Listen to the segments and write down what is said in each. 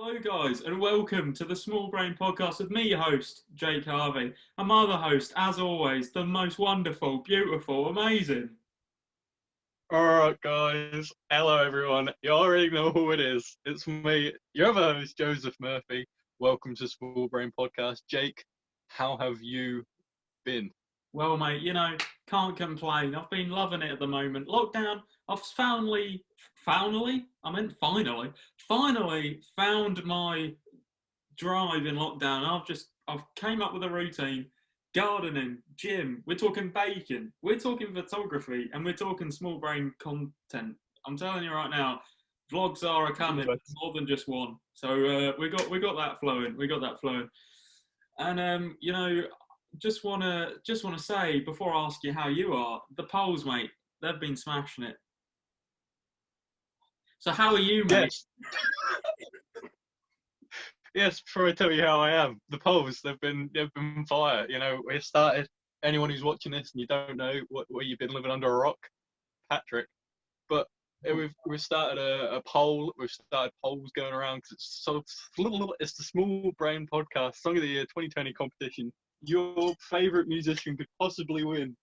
Hello, guys, and welcome to the Small Brain Podcast with me, your host, Jake Harvey, and my other host, as always, the most wonderful, beautiful, amazing. Alright guys, hello everyone, you already know who it is. It's me, your other host, Joseph Murphy. Welcome to Small Brain Podcast. Jake, how have you been? Well, mate, can't complain. I've been loving it at the moment. Lockdown, I've finally found my drive in lockdown. I've came up with a routine. Gardening, gym, we're talking baking, we're talking photography, and we're talking small brain content. I'm telling you right now, vlogs are coming, more than just one. So we got that flowing. We got that flowing. And just wanna say before I ask you how you are, the polls, mate, they've been smashing it. So how are you, mate? Yes. Yes, before I tell you how I am, the polls, they've been fire. You know, we started, anyone who's watching this and you don't know where you've been living under a rock, Patrick. But we've started a poll. We've started polls going around because it's the Small Brain Podcast Song of the Year 2020 competition. Your favourite musician could possibly win.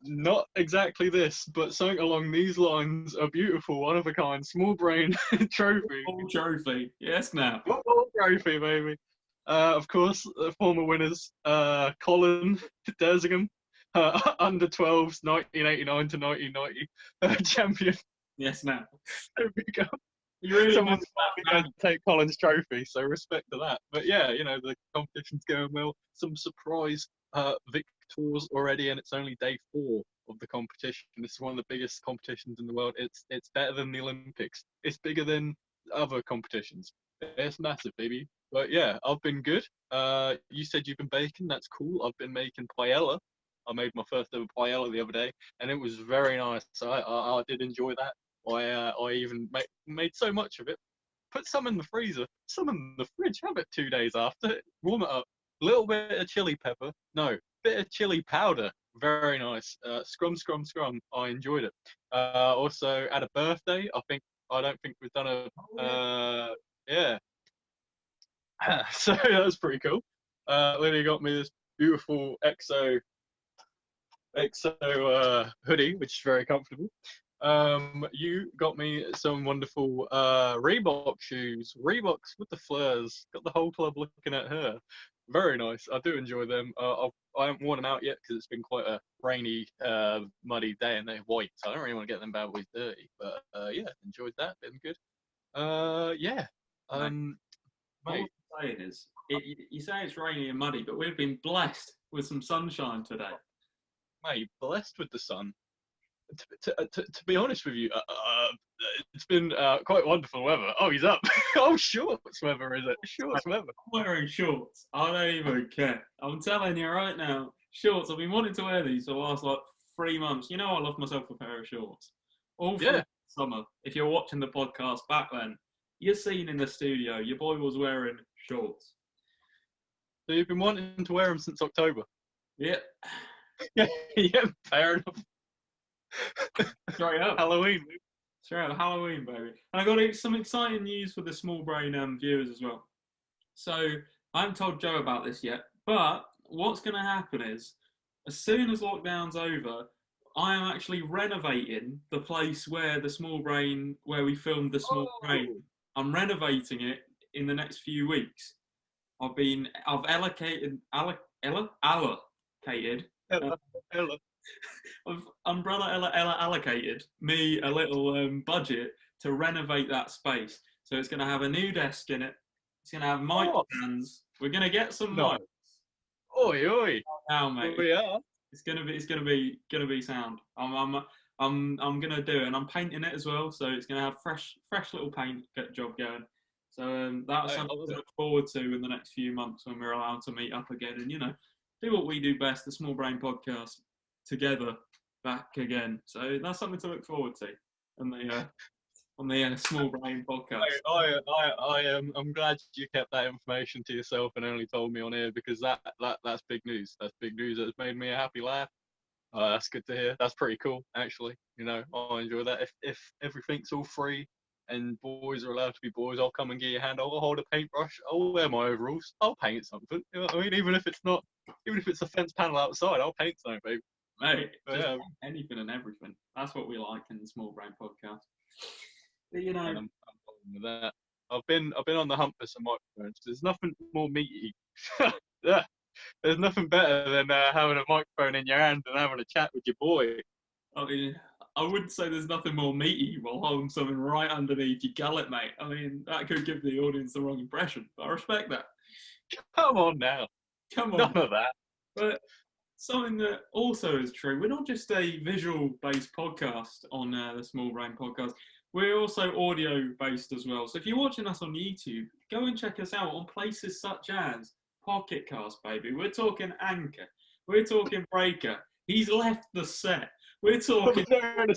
Not exactly this, but something along these lines. A beautiful, one of a kind, small brain trophy. Full trophy, yes now. Football trophy, baby. Of course, the former winners, Colin Dersingham, under 12s, 1989 to 1990 champion. Yes now. There we go. You really Someone's going to take Colin's trophy, so respect to that. But yeah, you know, the competition's going well. Some surprise victors already, and it's only day 4 of the competition. This is one of the biggest competitions in the world. It's better than the Olympics. It's bigger than other competitions. It's massive, baby. But yeah, I've been good. You said you've been baking. That's cool. I've been making paella. I made my first ever paella the other day, and it was very nice. So I did enjoy that. I even made so much of it. Put some in the freezer, some in the fridge. Have it 2 days after. Warm it up. A little bit of chili pepper. No, bit of chili powder. Very nice. Scrum. I enjoyed it. Also, at a birthday, I don't think we've done yeah. So that was pretty cool. Lydia got me this beautiful EXO hoodie, which is very comfortable. You got me some wonderful Reebok shoes. Reeboks with the flares. Got the whole club looking at her. Very nice. I do enjoy them. I haven't worn them out yet because it's been quite a rainy, muddy day and they're white, so I don't really want to get them bad boys dirty. But yeah, enjoyed that. Been good. Yeah. Mate, what I'm saying is, you say it's rainy and muddy, but we've been blessed with some sunshine today. Mate, blessed with the sun. To be honest with you, it's been quite wonderful weather. Oh, he's up. Oh, shorts weather, is it? Shorts weather. I'm wearing shorts. I don't even care. I'm telling you right now, shorts. I've been wanting to wear these for the last 3 months. You know, I love myself a pair of shorts. All through summer. If you're watching the podcast back then, you're seen in the studio. Your boy was wearing shorts. So you've been wanting to wear them since October? Yeah. Yeah, fair enough. Straight up. Halloween. Straight up, Halloween, baby. And I got some exciting news for the small brain viewers as well. So I haven't told Joe about this yet, but what's going to happen is, as soon as lockdown's over, I am actually renovating the place where we filmed the small brain. I'm renovating it in the next few weeks. I've allocated. Umbrella Ella allocated me a little budget to renovate that space. So it's going to have a new desk in it. It's going to have mic stands. We're going to get some mics. Oi. Now, mate. We are. It's going to be sound. I'm going to do it, and I'm painting it as well. So it's going to have fresh little paint job going. So that's something to look forward to in the next few months when we're allowed to meet up again and do what we do best, the Small Brain Podcast, together back again. So that's something to look forward to on the Small Brain Podcast. I'm glad you kept that information to yourself and only told me on here, because that's big news. That's big news. That's made me a happy laugh. That's good to hear. That's pretty cool, actually. I enjoy that. If everything's all free and boys are allowed to be boys. I'll come and give you a hand. I'll hold a paintbrush. I'll wear my overalls. I'll paint something. You know what I mean? Even if it's a fence panel outside, I'll paint something, baby. Mate, But, just yeah, anything and everything. That's what we like in the Small Brain Podcast. But, you know, and I'm following with that. I've been on the hunt for some microphones. There's nothing more meaty. Yeah, there's nothing better than having a microphone in your hand and having a chat with your boy. I mean, I wouldn't say there's nothing more meaty while holding something right underneath your gullet, mate. I mean, that could give the audience the wrong impression, but I respect that. Come on now, Come on. none of that. But something that also is true, we're not just a visual-based podcast on the Small Brain Podcast. We're also audio-based as well. So if you're watching us on YouTube, go and check us out on places such as Pocket Cast, baby. We're talking Anchor. We're talking Breaker. He's left the set. We're talking. We're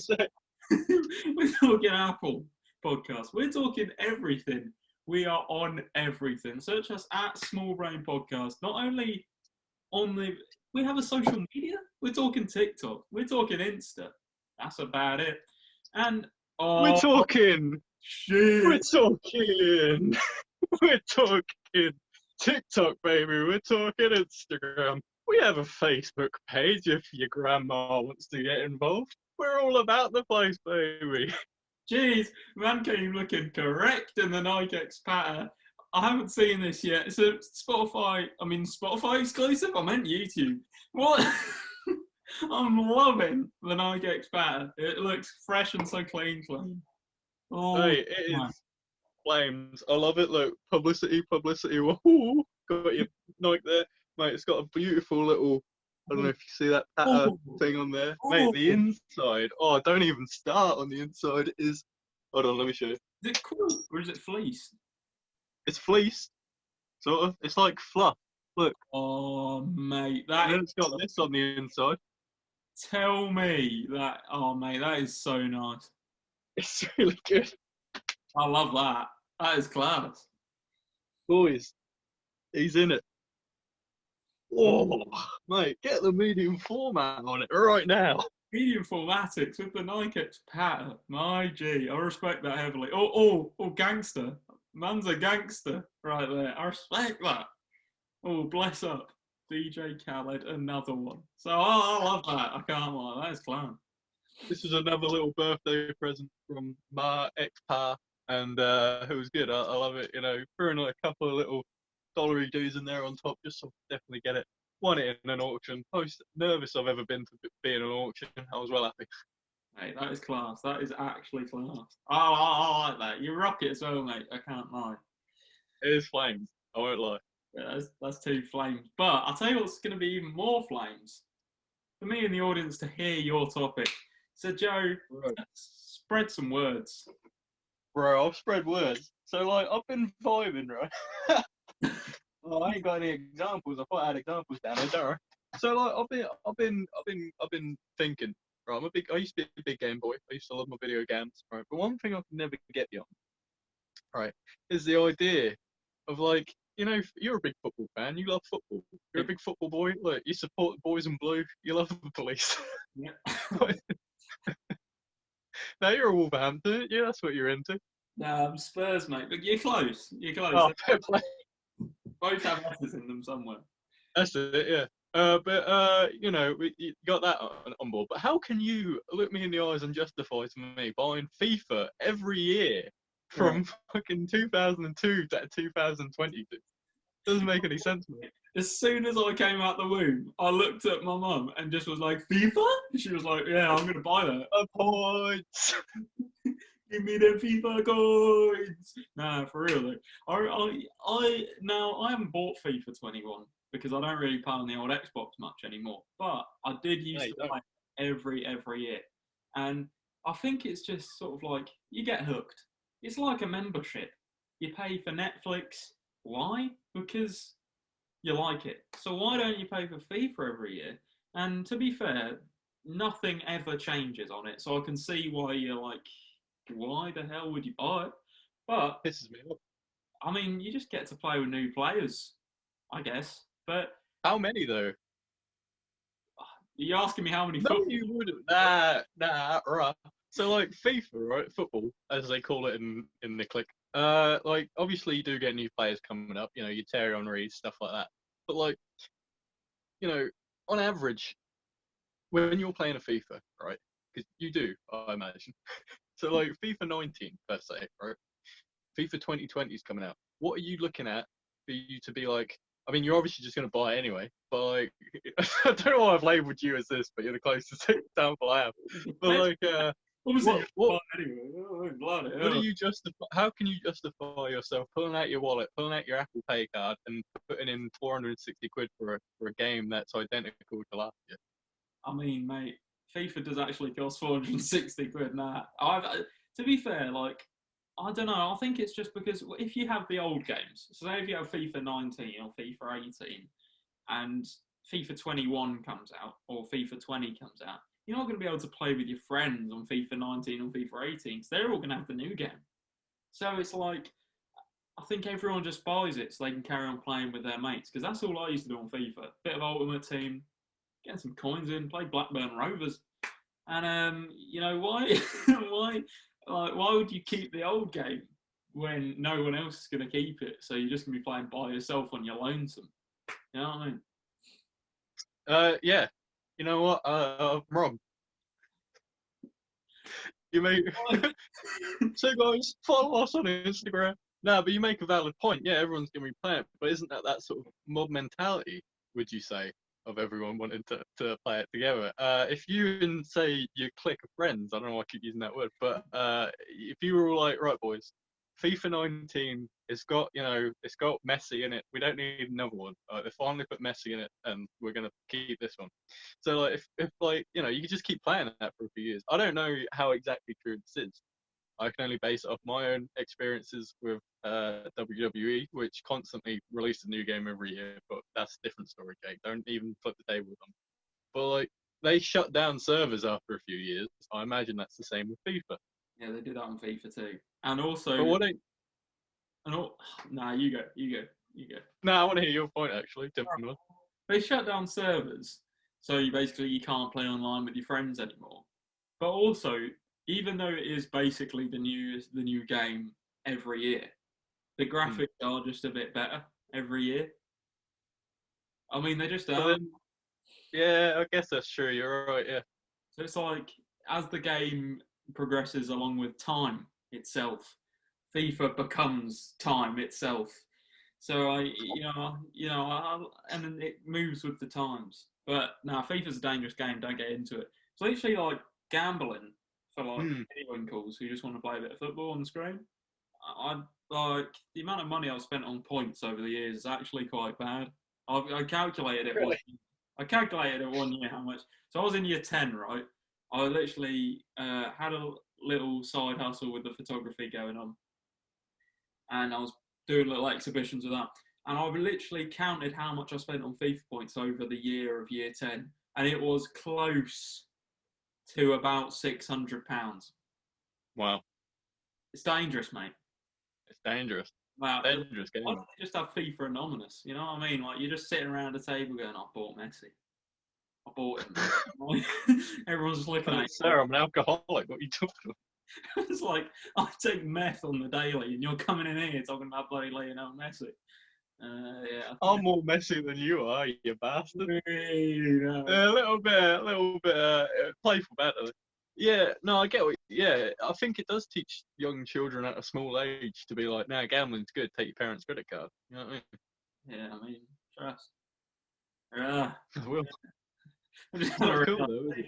talking Apple Podcast. We're talking everything. We are on everything. Search us at Small Brain Podcast. Not only on we have a social media. We're talking TikTok. We're talking Insta. That's about it. And we're talking. Shit. We're talking. We're talking TikTok, baby. We're talking Instagram. We have a Facebook page if your grandma wants to get involved. We're all about the place, baby. Jeez, man came looking correct in the Nike X patter. I haven't seen this yet. It's a Spotify exclusive? I meant YouTube. What? I'm loving the Nike X patter. It looks fresh and so clean. Oh, hey, it is flames. I love it. Look, publicity. Woohoo! Got your Nike there. Mate, it's got a beautiful little, I don't know if you see that patter thing on there. Mate, the inside, don't even start on the inside. Hold on, let me show you. Is it cool or is it fleece? It's fleece, sort of. It's like fluff. Look. Oh, mate. It's got this on the inside. Tell me that. Oh, mate, that is so nice. It's really good. I love that. That is class. Boys, he's in it. Oh, mate, get the medium format on it right now. Medium formatics with the Nike X pattern. My G, I respect that heavily. Oh, gangster. Man's a gangster right there. I respect that. Oh, bless up. DJ Khaled, another one. So I love that. I can't lie. That is clown. This is another little birthday present from my ex-pa, and it was good. I love it. You know, throwing like a couple of little dollary dues in there on top, just so definitely get it. Won it in an auction. Most nervous I've ever been to be in an auction. I was well happy. Hey, that is class. That is actually class. I like that. You rock it as well, mate. I can't lie. It is flames. I won't lie. Yeah, that's two flames. But I'll tell you what's going to be even more flames. For me and the audience to hear your topic. So, Joe, spread some words. Bro, I've spread words. So, like, I've been vibing, right? Well, I ain't got any examples. I thought I had examples down there, don't I? So, like, I've been thinking. Right, I used to be a big game boy. I used to love my video games. Right, but one thing I could never get beyond, right, is the idea of, like, you know, you're a big football fan. You love football. You're a big football boy. Look, you support the boys in blue. You love the police. Yeah. Now you're a Wolverhampton. Yeah, that's what you're into. No, I'm Spurs, mate. But you're close. You're close. Oh, fair play. Both have S's in them somewhere. That's it, yeah. You know, you got that on board. But how can you look me in the eyes and justify to me buying FIFA every year from fucking 2002 to 2022? Doesn't make any sense, mate. As soon as I came out the womb, I looked at my mum and just was like, FIFA? She was like, yeah, I'm going to buy that. A points. Give me the FIFA coins. Nah, for real though. I haven't bought FIFA 21 because I don't really play on the old Xbox much anymore. But I did used to play every year. And I think it's just sort of like, you get hooked. It's like a membership. You pay for Netflix. Why? Because you like it. So why don't you pay for FIFA every year? And to be fair, nothing ever changes on it. So I can see why you're like, why the hell would you buy it? But pisses me off. I mean, you just get to play with new players, I guess. But how many though? Are you asking me how many? No, you wouldn't. Nah, right. So like FIFA, right? Football, as they call it in the click. Like obviously you do get new players coming up. You know, your Thierry Henry, stuff like that. But like, you know, on average, when you're playing a FIFA, right? Because you do, I imagine. So like FIFA 19 per se, right? FIFA 2020 is coming out. What are you looking at for you to be like? I mean, you're obviously just going to buy it anyway. But like, I don't know why I've labelled you as this, but you're the closest example I have. But like, Obviously, what anyway. Oh, bloody what do hell. you justify? How can you justify yourself pulling out your wallet, pulling out your Apple Pay card, and putting in 460 quid for a game that's identical to last year? I mean, mate, FIFA does actually cost 460 quid now. To be fair, like, I don't know. I think it's just because if you have the old games, so say if you have FIFA 19 or FIFA 18, and FIFA 21 comes out or FIFA 20 comes out, you're not going to be able to play with your friends on FIFA 19 or FIFA 18 because they're all going to have the new game. So it's like, I think everyone just buys it so they can carry on playing with their mates because that's all I used to do on FIFA. Bit of Ultimate Team, get some coins in, play Blackburn Rovers, and you know why? Why would you keep the old game when no one else is going to keep it? So you're just going to be playing by yourself on your lonesome. You know what I mean? Yeah. You know what? I'm wrong. You make so guys follow us on Instagram. No, but you make a valid point. Yeah, everyone's gonna be playing, but isn't that sort of mob mentality? Would you say of everyone wanting to play it together? If you and say your clique of friends, I don't know why I keep using that word, but if you were all like, right, boys, FIFA 19, it's got Messi in it. We don't need another one. They finally put Messi in it, and we're gonna keep this one. So like, if like you could just keep playing that for a few years. I don't know how exactly true this is. I can only base it off my own experiences with WWE, which constantly release a new game every year. But that's a different story, Jake. Don't even flip the table with them. But like, they shut down servers after a few years. I imagine that's the same with FIFA. Yeah, they do that on FIFA too. And also, But what ain't nah, you go. No, I want to hear your point actually. Different one. They shut down servers, so you can't play online with your friends anymore. But also, even though it is basically the new game every year, the graphics are just a bit better every year. I mean, they just are. Yeah, I guess that's true. You're right. Yeah. So it's like as the game progresses along with time itself, FIFA becomes time itself. So and then it moves with the times. But no, FIFA's a dangerous game. Don't get into it. It's literally like gambling for like anywinkles who just want to play a bit of football on the screen. I like the amount of money I've spent on points over the years is actually quite bad. I calculated it. Really? I calculated it 1 year how much. So I was in year 10, right? I literally had a little side hustle with the photography going on, and I was doing little exhibitions with that. And I've literally counted how much I spent on FIFA points over the year of year 10, and it was close to about £600. Wow. It's dangerous, mate. It's dangerous. Wow. Dangerous game. Why don't they just have FIFA Anonymous? You know what I mean? Like, you're just sitting around a table going, I bought Messi. I bought him. Everyone's just looking at you. Sir, I'm an alcoholic. What are you talking about? It's like, I take meth on the daily, and you're coming in here talking about bloody Lionel Messi. Yeah. I'm more messy than you are, you bastard. No. A little bit playful banter. Yeah, no, I get what. Yeah, I think it does teach young children at a small age to be like, "Nah, gambling's good. Take your parents' credit card." You know what I mean? Yeah, I mean, trust. Yeah. Well, I just it's had a not cool though, is it?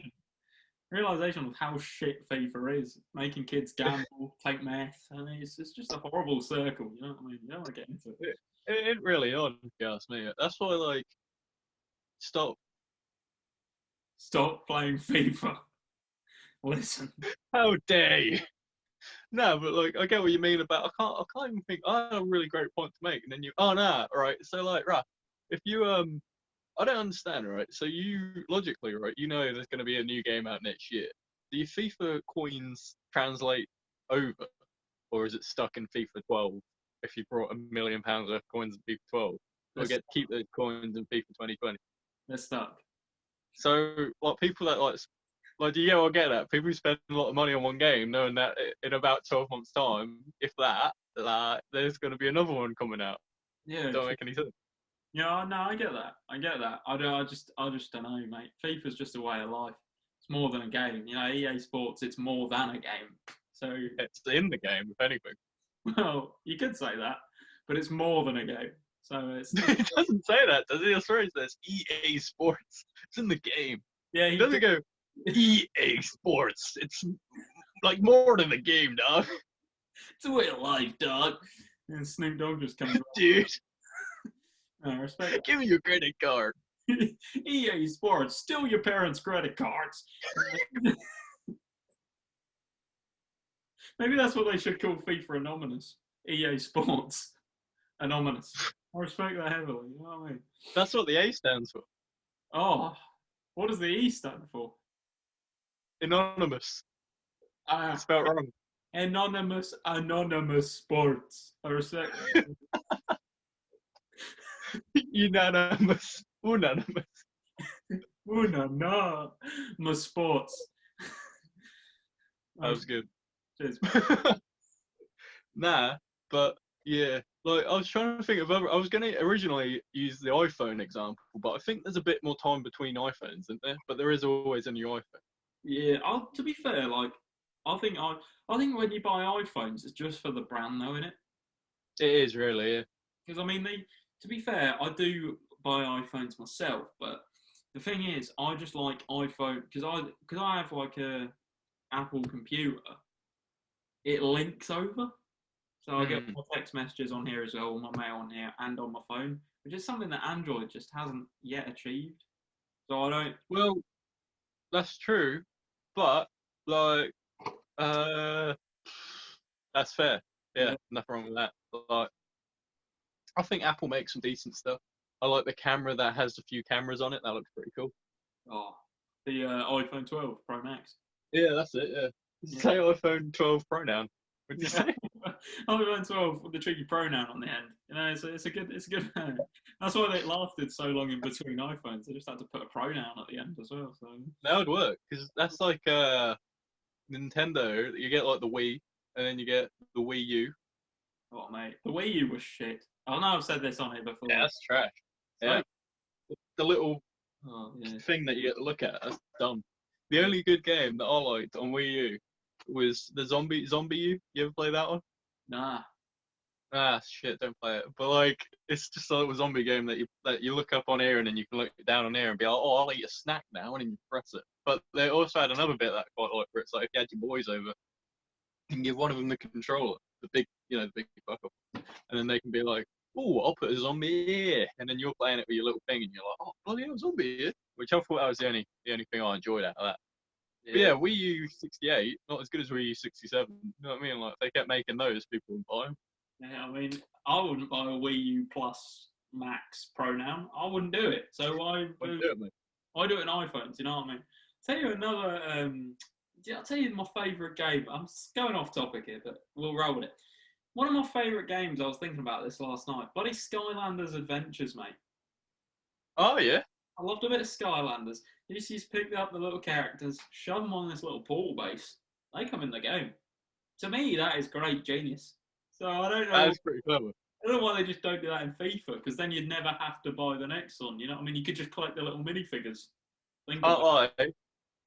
realization of how shit FIFA is. Making kids gamble, take meth. I mean, it's just a horrible circle. You know what I mean? You don't want to get into it. It really odd, if you ask me. That's why, like, stop. Stop playing FIFA. Listen. How dare you? No, but like, I get what you mean about. I can't even think. I have a really great point to make, and then you. Oh no, right. So like, right. If you I don't understand, right? So you logically, right? You know, there's going to be a new game out next year. Do your FIFA coins translate over, or is it stuck in FIFA 12? If you brought £1 million worth of coins in FIFA 12, you'll get to keep those coins in FIFA 2020. They're stuck. So, like people that like Like, do you get that? People spend a lot of money on one game, knowing that in about 12 months' time, if that, there's going to be another one coming out. Yeah, Don't make any sense. yeah, no, I get that. I get that. I just don't know, mate. FIFA's just a way of life. It's more than a game. You know, EA Sports, it's more than a game. So, It's in the game, if anything. well, you could say that, but it's more than a game. So it's It doesn't say that, does it? It's right, it says EA Sports. It's in the game. yeah. It doesn't go EA Sports. It's like more than a game, dog. It's a way of life, dog. And Snoop Dogg just comes. Dude, No, respect. give me your credit card. EA Sports, steal your parents' credit cards. Maybe that's what they should call FIFA Anonymous. EA Sports Anonymous. I respect that heavily. You know what I mean? That's what the A stands for. Oh, what does the E stand for? Anonymous. Ah, Spelled wrong. Anonymous Sports. I respect that. Unanimous. Unanimous. My sports. That was good. Cheers. Nah, but yeah, like I was trying to think of other. I was gonna originally use the iPhone example, but I think there's a bit more time between iPhones, isn't there? But there is always a new iPhone. Yeah, to be fair, like I think when you buy iPhones, it's just for the brand, though, innit? It is really, yeah. Because I mean, to be fair, I do buy iPhones myself, but the thing is, I just like iPhone because I have like a Apple computer. It links over, so I get my text messages on here as well, my mail on here, and on my phone, which is something that Android just hasn't yet achieved. So I don't. Well, that's true, but like, that's fair. Yeah, nothing wrong with that. But, like, I think Apple makes some decent stuff. I like the camera that has a few cameras on it. That looks pretty cool. Oh, the iPhone 12 Pro Max. Yeah, that's it. Yeah. Say iPhone 12 Pro now. What'd you say? iPhone 12 with the tricky pronoun on the end. You know, it's a good. That's why it lasted so long in between iPhones. They just had to put a pronoun at the end as well. So That would work because that's like Nintendo. You get like the Wii, and then you get the Wii U. oh mate, the Wii U was shit. I know I've said this on here before. Yeah, that's trash. So, Yeah, the little oh, yeah. thing that you get to look at. That's dumb. The only good game that I liked on Wii U was the Zombie U. You ever play that one? Nah. Ah, shit, don't play it. But like, it's just a little zombie game that you look up on here and then you can look down on here and be like, oh, I'll eat a snack now, and then you press it. But they also had another bit that I quite like, where it's like if you had your boys over, you can give one of them the controller, the big buck up, and then they can be like, oh, I'll put a zombie here, and then you're playing it with your little thing, and you're like, oh, bloody hell, zombie here, which I thought that was the only thing I enjoyed out of that. But yeah, Wii U 68, not as good as Wii U 67. You know what I mean? Like, if they kept making those, people would buy them. Yeah, I mean, I wouldn't buy a Wii U Plus Max pronoun. I wouldn't do it. So I do it in iPhones. You know what I mean? Tell you another. I'll tell you my favourite game. I'm going off topic here, but we'll roll with it. One of my favourite games. I was thinking about this last night. Bloody Skylanders Adventures, mate. Oh yeah. I loved a bit of Skylanders. You just pick up the little characters, shove them on this little pool base. They come in the game. To me, that is great genius. So I don't know. That's pretty clever. I don't know why they just don't do that in FIFA, because then you'd never have to buy the next one. You know what I mean? You could just collect the little minifigures. That'd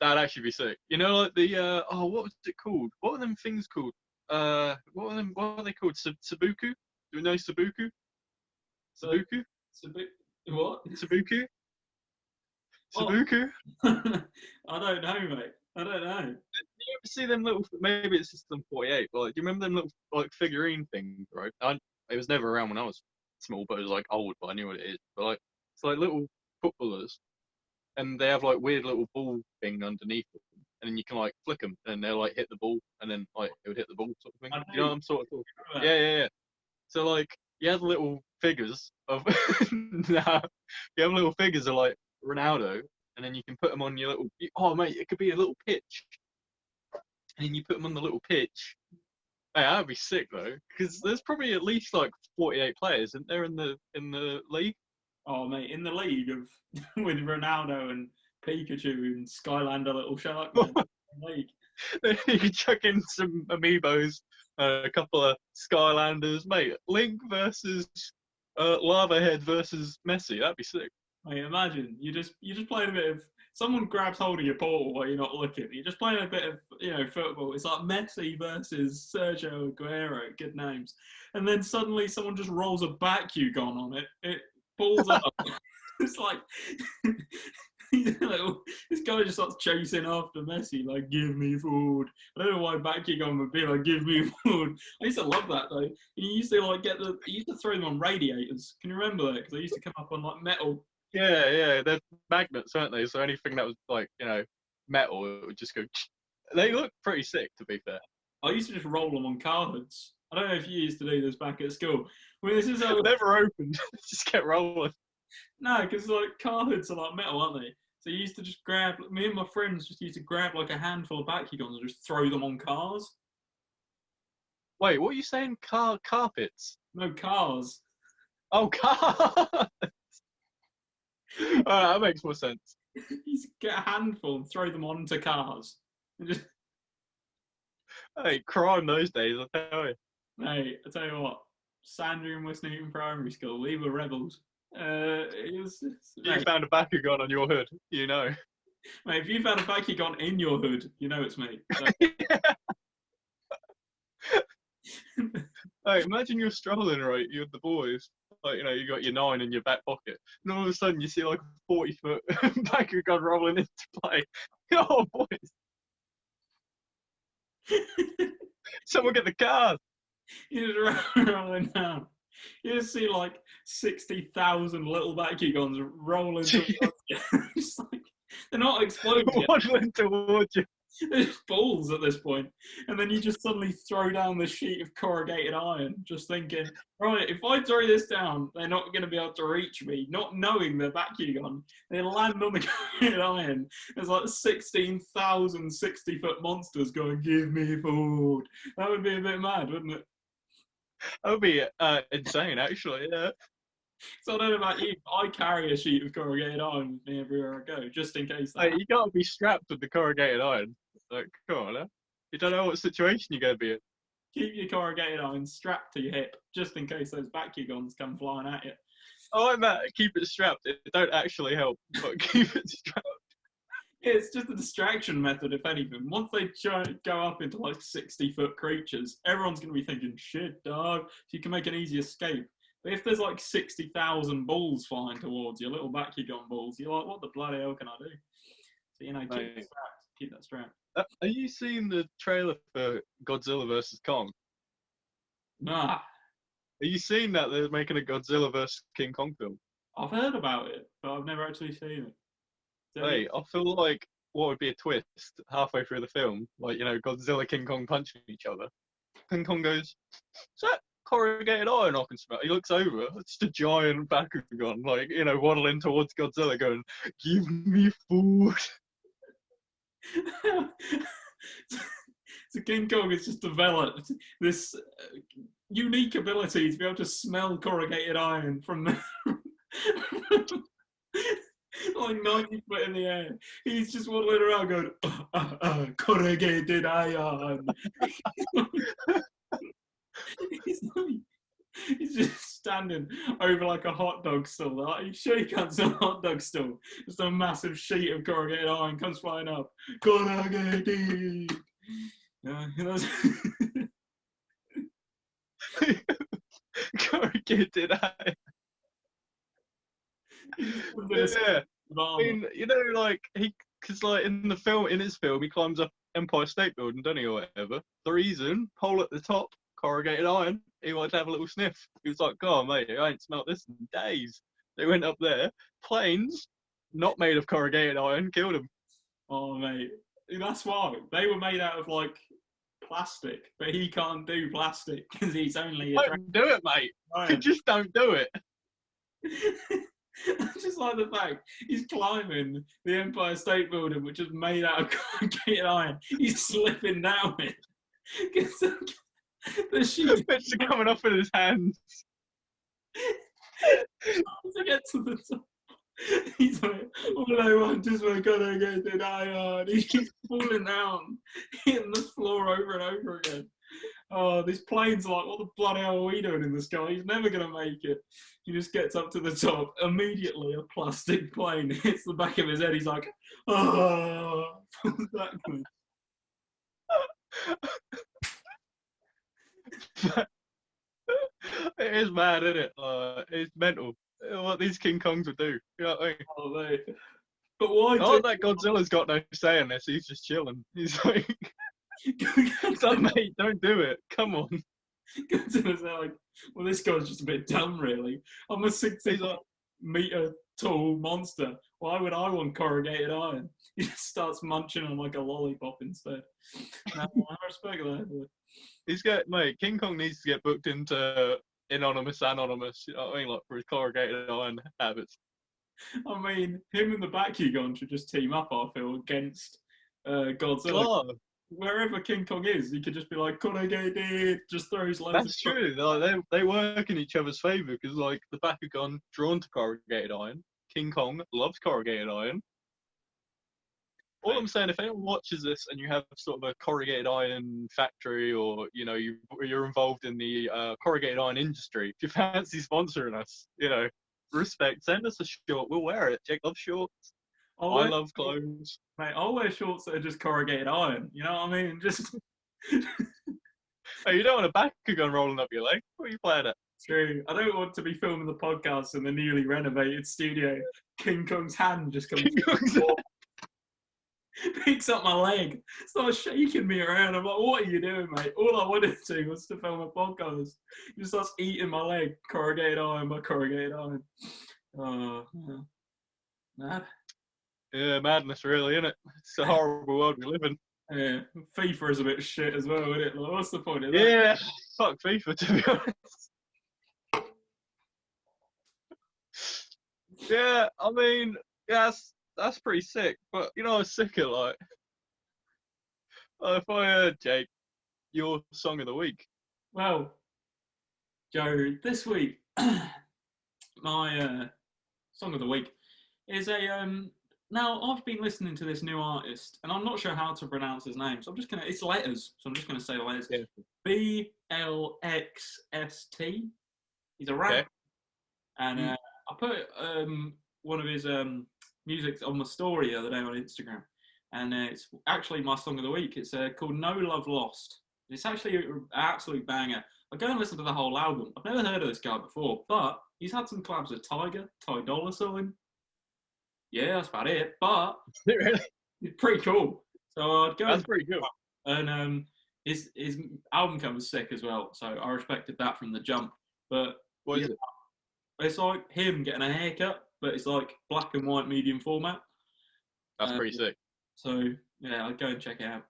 actually be sick. You know, like the what was it called? What were them things called? What are they called? Sabuku? Do you know Sabuku? Sabuku? What? Sabuku? Sabuku? I don't know, mate. I don't know. Do you ever see them little? Maybe it's System 48. But like, do you remember them little like figurine things? Right? It was never around when I was small, but it was like old. But I knew what it is. But like, it's like little footballers, and they have like weird little ball thing underneath them, and then you can like flick them, and they'll like hit the ball, and then like it would hit the ball sort of thing. You know what I'm sort of talking about? Yeah. So like, you have little figures of nah, you have little figures of like Ronaldo, and then you can put them on your little. Oh mate, it could be a little pitch, and then you put them on the little pitch. Hey, that'd be sick though, because there's probably at least like 48 players, isn't there, in the league? Oh mate, in the league of with Ronaldo and Pikachu and Skylander Little Shark Man. League. You could chuck in some amiibos, a couple of Skylanders, mate. Link versus Lavahead versus Messi. That'd be sick. Mate, imagine you just playing a bit of. Someone grabs hold of your portal while you're not looking. You're just playing a bit of football. It's like Messi versus Sergio Aguero. Good names. And then suddenly someone just rolls a vacuum gun on it. It balls up. It's like this guy just starts chasing after Messi, like, give me food. I don't know why Bakugan would be like, give me food. I used to love that though. He used to like he used to throw them on radiators. Can you remember that? Because they used to come up on like metal. Yeah, they're magnets, aren't they? So anything that was like, metal, it would just go. They look pretty sick, to be fair. I used to just roll them on car hoods. I don't know if you used to do this back at school. I mean, this is how never opened. Just kept rolling. No, because like car hoods are like metal, aren't they? So you used to just grab. Me and my friends just used to grab like a handful of Bakugans and just throw them on cars. Wait, what are you saying? Carpets? No, cars. Oh, cars! Alright, that makes more sense. You just get a handful and throw them onto cars. And just... Hey, crime those days, I tell you. Hey, I tell you what, Sandra in West Newton Primary School, we were rebels. It was. You found a Bakugan on your hood, you know. Mate, if you found a Bakugan in your hood, you know it's me. So. Hey, imagine you're strolling, right? You're with the boys. Like, you got your 9 in your back pocket. And all of a sudden you see like a 40-foot Bakugan rolling into play. Oh, boys. Someone get the cars. You just rolling down. You just see like 60,000 little Bakugans rolling towards you. Just like, they're not exploding yet. Waddling towards you. They're just balls at this point. And then you just suddenly throw down the sheet of corrugated iron, just thinking, right, if I throw this down, they're not going to be able to reach me, not knowing they're Bakugan. They land on the corrugated iron. There's like 16,000 60-foot monsters going, give me food. That would be a bit mad, wouldn't it? That would be insane, actually, yeah. So I don't know about you, but I carry a sheet of corrugated iron with me everywhere I go, just in case. Hey, you can't be strapped with the corrugated iron. Like, come on, huh? You don't know what situation you're going to be in. Keep your corrugated iron strapped to your hip, just in case those Bakugans come flying at you. Oh, I'm at keep it strapped. It don't actually help, but keep it strapped. Yeah, it's just a distraction method, if anything. Once they go up into like 60-foot creatures, everyone's going to be thinking, shit, dog. So you can make an easy escape. But if there's like 60,000 balls flying towards you, little Bakugan balls, you're like, what the bloody hell can I do? So, keep that strapped. Are you seeing the trailer for Godzilla vs. Kong? Nah. Are you seeing that they're making a Godzilla vs. King Kong film? I've heard about it, but I've never actually seen it. So, hey, I feel like what would be a twist halfway through the film, like, Godzilla, King Kong punching each other. King Kong goes, is that corrugated iron I can smell? He looks over, it's just a giant Bakugan, like, waddling towards Godzilla going, give me food. So King Kong has just developed this unique ability to be able to smell corrugated iron from like 90 foot in the air. He's just waddling around going, corrugated iron. He's just standing over like a hot dog stall. Are you sure you can't sell a hot dog stall? Just a massive sheet of corrugated iron comes flying up. Corrugated. Corrugated iron. Yeah. I mean, because like in his film, he climbs up Empire State Building, doesn't he, or whatever. The reason, pole at the top, corrugated iron, he wanted to have a little sniff. He was like, God, mate, I ain't smelt this in days. They went up there, planes, not made of corrugated iron, killed him. Oh, mate. That's why. They were made out of, like, plastic, but he can't do plastic because he's only a... Don't do it, mate. You just don't do it. I just like the fact he's climbing the Empire State Building, which is made out of corrugated iron. He's slipping down it. The sheet bits are coming off in his hands. to get to the top. He's like, all I want is we're gonna get an iron. He keeps falling down, hitting the floor over and over again. Oh, this plane's like, what the bloody hell are we doing in the sky? He's never going to make it. He just gets up to the top. Immediately, a plastic plane hits the back of his head. He's like, oh, falls backwards. It is mad, isn't it? It's mental. What these King Kongs would do. You know what I mean? Oh, mate. But why Not that Godzilla's got no say in this. He's just chilling. He's like, mate, don't do it. Come on. Godzilla's like, well, this guy's just a bit dumb, really. I'm a 60-meter tall monster. Why would I want corrugated iron? He just starts munching on like a lollipop instead. No, I respect that. He's mate, King Kong needs to get booked into Anonymous, you know what I mean? Like for his corrugated iron habits. I mean, him and the Bakugan should just team up, I feel, against Godzilla. Oh, Wherever King Kong is, he could just be like, corrugated, just throws loads that's true. Like, they work in each other's favour because, like, the Bakugan drawn to corrugated iron. King Kong loves corrugated iron. All I'm saying, if anyone watches this and you have sort of a corrugated iron factory, or you know you're involved in the corrugated iron industry, if you fancy sponsoring us, you know, respect, send us a short. We'll wear it. Jake loves shorts. I love clothes. Mate, I'll wear shorts that are just corrugated iron. You know what I mean? Just. Hey, you don't want a Bakugan rolling up your leg. What are you playing at? True. I don't want to be filming the podcast in the newly renovated studio. King Kong's hand just comes. Picks up my leg, starts shaking me around. I'm like, what are you doing, mate? All I wanted to was to film a podcast. He just starts eating my leg, corrugated iron by corrugated iron. Oh, mad. Yeah, madness, really, isn't it? It's a horrible world we live in. Yeah, FIFA is a bit shit as well, isn't it? Like, what's the point of that? Yeah, fuck FIFA, to be honest. Yeah, I mean, yeah, that's pretty sick. But you know, I was sicker. Like, if I heard, Jake, your song of the week. Well, Joe, this week my song of the week is a now I've been listening to this new artist and I'm not sure how to pronounce his name, so I'm just gonna, it's letters, so I'm just gonna say the letters. Yeah. BLXST. He's a rapper. Okay. And I put one of his music on my story the other day on Instagram, and it's actually my song of the week. It's called No Love Lost. It's actually an absolute banger. I go and listen to the whole album. I've never heard of this guy before, but he's had some collabs with Ty Dolla $ign. Yeah, that's about it. But really? It's pretty cool. So I'd go. That's pretty cool. And his album cover's sick as well. So I respected that from the jump. But what is it? It's like him getting a haircut, but it's like black and white medium format. That's pretty sick. So yeah, I'd go and check it out.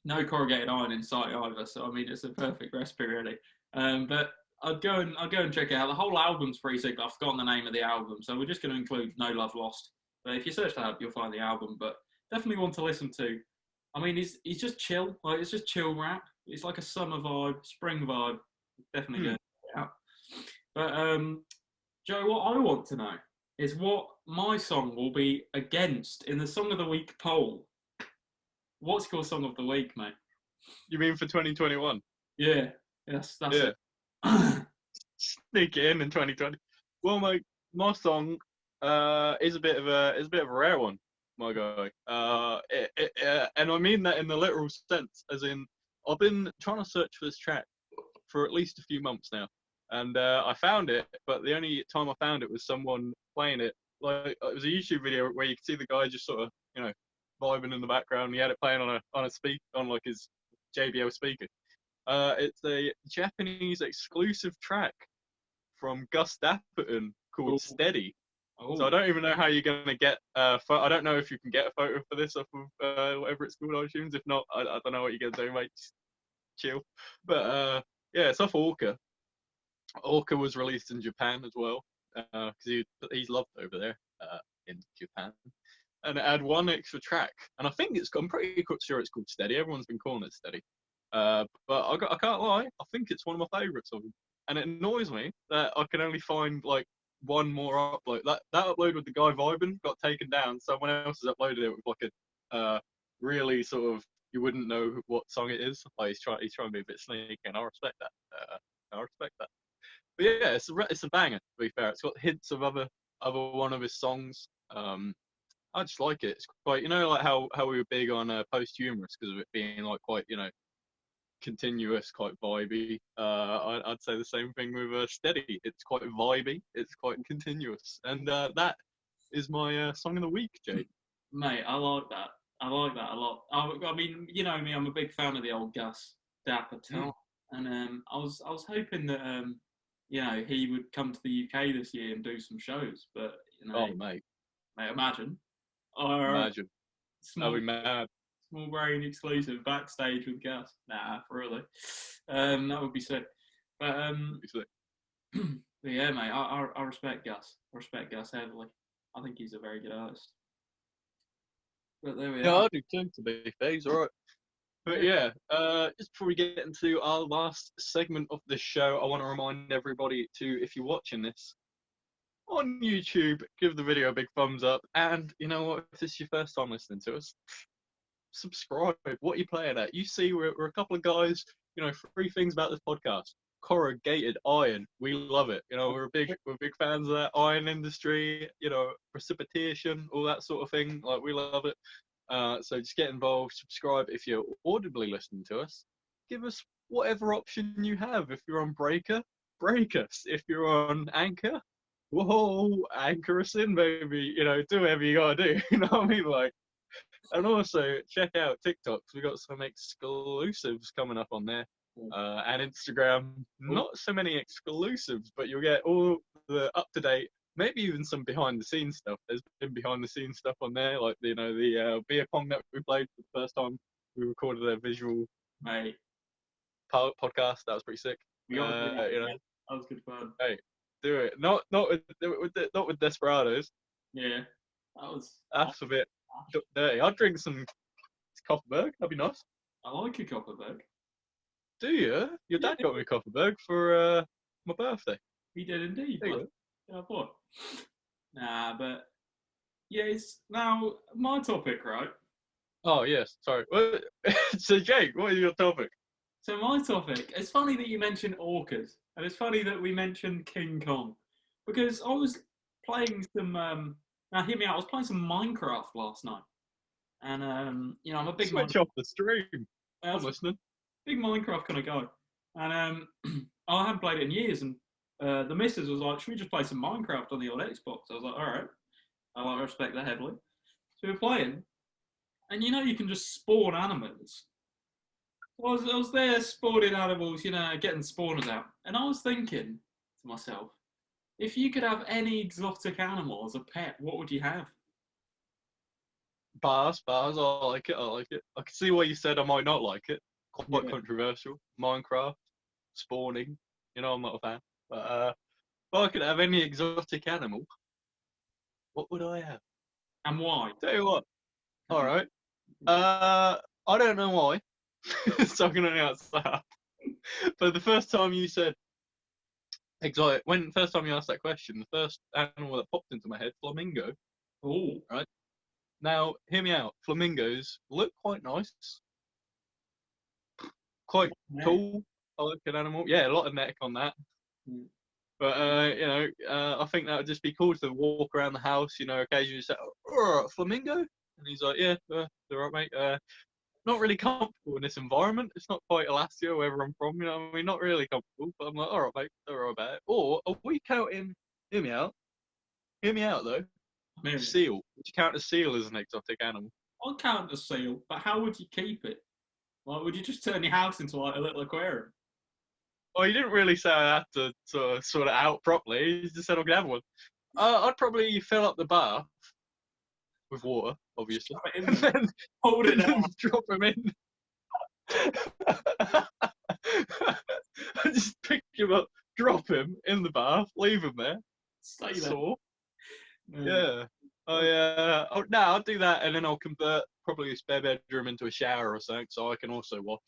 No corrugated iron in sight either, so I mean it's a perfect recipe really. But I'd go and check it out. The whole album's pretty sick. I've forgotten the name of the album, so we're just going to include No Love Lost. But if you search that up, you'll find the album. But definitely one to listen to. I mean, he's just chill. Like it's just chill rap. It's like a summer vibe, spring vibe. Definitely go check it out. But Joe, what I want to know is what my song will be against in the Song of the Week poll. What's your Song of the Week, mate? You mean for 2021? Yeah. Yes, that's it. Sneak it in 2020. Well, my song is a bit of a rare one, my guy. And I mean that in the literal sense, as in I've been trying to search for this track for at least a few months now. And I found it, but the only time I found it was someone playing it. Like it was a YouTube video where you could see the guy just sort of, you know, vibing in the background. He had it playing on like his JBL speaker. It's a Japanese exclusive track from Custard called Steady. Oh. So I don't even know how you're gonna get. I don't know if you can get a photo for this off of whatever it's called, iTunes. If not, I don't know what you're gonna do, mate. Just chill. But yeah, it's off Orca. Orca was released in Japan as well, because he's loved over there in Japan. And it had one extra track, and I'm pretty sure it's called Steady. Everyone's been calling it Steady. But I can't lie, I think it's one of my favourites of him. And it annoys me that I can only find like one more upload. That upload with the guy vibing got taken down. Someone else has uploaded it with like a really sort of, you wouldn't know what song it is. Like he's trying to be a bit sneaky, and I respect that. I respect that. But yeah, it's a banger. To be fair, it's got hints of other one of his songs. I just like it. It's quite, like how we were big on posthumous because of it being like quite, continuous, quite vibey. I'd say the same thing with Steady. It's quite vibey. It's quite continuous, and that is my song of the week, Jake. Mate, I like that. I like that a lot. I mean, you know me, I'm a big fan of the old Gus Dapper Tom, and I was hoping that he would come to the UK this year and do some shows, but Oh mate, imagine. Imagine. Small, I'll be mad. Small brain exclusive backstage with Gus. Nah, really. That would be sick. But but yeah, mate, I respect Gus. I respect Gus heavily. I think he's a very good artist. But there we are. I do too, to be fair. He's alright. But yeah, just before we get into our last segment of the show, I want to remind everybody to, if you're watching this on YouTube, give the video a big thumbs up. And you know what? If this is your first time listening to us, subscribe. What are you playing at? You see, we're a couple of guys. 3 things about this podcast: corrugated iron. We love it. We're big fans of that iron industry. Precipitation, all that sort of thing. Like, we love it. So just get involved, subscribe if you're audibly listening to us. Give us whatever option you have. If you're on Breaker, break us. If you're on Anchor, whoa, anchor us in, baby. Do whatever you gotta do. You know what I mean? Like, and also check out TikTok. We got some exclusives coming up on there. And Instagram, not so many exclusives, but you'll get all the up-to-date, maybe even some behind-the-scenes stuff. There's been behind-the-scenes stuff on there, like the beer pong that we played for the first time. We recorded a visual podcast. That was pretty sick. That was good fun. Hey, do it. Not with Desperados. Yeah, that's a bit dirty. I'd drink some Kopparberg. That'd be nice. I like a Kopparberg. Do you? Your dad got me a Kopparberg for my birthday. He did indeed. Yeah, boy. Nah, but yeah, it's now my topic, right? Oh yes, sorry. So Jake, what is your topic? So my topic. It's funny that you mentioned orcas, and it's funny that we mentioned King Kong, because I was playing some. Now hear me out. I was playing some Minecraft last night, and I'm a big switch off the stream. I'm listening. Big Minecraft kind of guy, and I haven't played it in years, and the missus was like, should we just play some Minecraft on the old Xbox? I was like, all right. I respect that heavily. So we were playing, and you can just spawn animals. So I was there spawning animals, getting spawners out. And I was thinking to myself, if you could have any exotic animal as a pet, what would you have? Bars, I like it. I can see why you said I might not like it. Quite controversial. Minecraft, spawning, I'm not a fan. But if I could have any exotic animal, what would I have? And why? Tell you what. All right. I don't know why. So I'm gonna answer that. But the first time you said exotic, first time you asked that question, the first animal that popped into my head, flamingo. Oh. Right. Now, hear me out. Flamingos look quite nice. Quite cool. I like an animal. Yeah, a lot of neck on that. But I think that would just be cool to walk around the house. Occasionally say, "Oh, flamingo," and he's like, "Yeah, all right, mate." Not really comfortable in this environment. It's not quite Alaska, wherever I'm from. Not really comfortable. But I'm like, all right, mate, don't worry about it. Or are we counting? Hear me out. Hear me out though. Maybe. Seal. Would you count a seal as an exotic animal? I'll count a seal, but how would you keep it? Like, would you just turn your house into like a little aquarium? Well, you didn't really say I had to sort it out properly. You just said I could have one. I'd probably fill up the bath with water, obviously, and then hold it down, drop him in. I just pick him up, drop him in the bath, leave him there. Stay there. Yeah. I'll do that, and then I'll convert probably a spare bedroom into a shower or something, so I can also wash.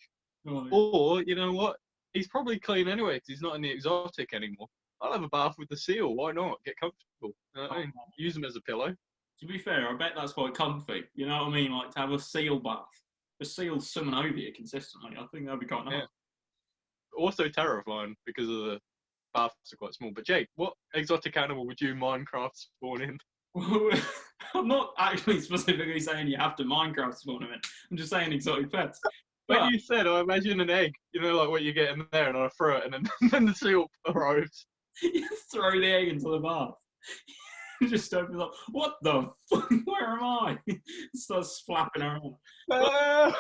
Oh, yeah. Or you know what? He's probably clean anyway, because he's not in the exotic anymore. I'll have a bath with the seal. Why not? Get comfortable. You know what I mean? Use them as a pillow. To be fair, I bet that's quite comfy. You know what I mean? Like to have a seal bath. The seal's swimming over you consistently. I think that'd be quite nice. Yeah. Also terrifying because of the baths are quite small. But Jake, what exotic animal would you Minecraft spawn in? I'm not actually specifically saying you have to Minecraft spawn them in. I'm just saying exotic pets. But But you said, I imagine an egg. You know, like what you get in there, and I throw it, and then, then the seal arrives. you throw the egg into the bath. Just opens up. What the fuck? Where am I? Starts flapping around. Ah!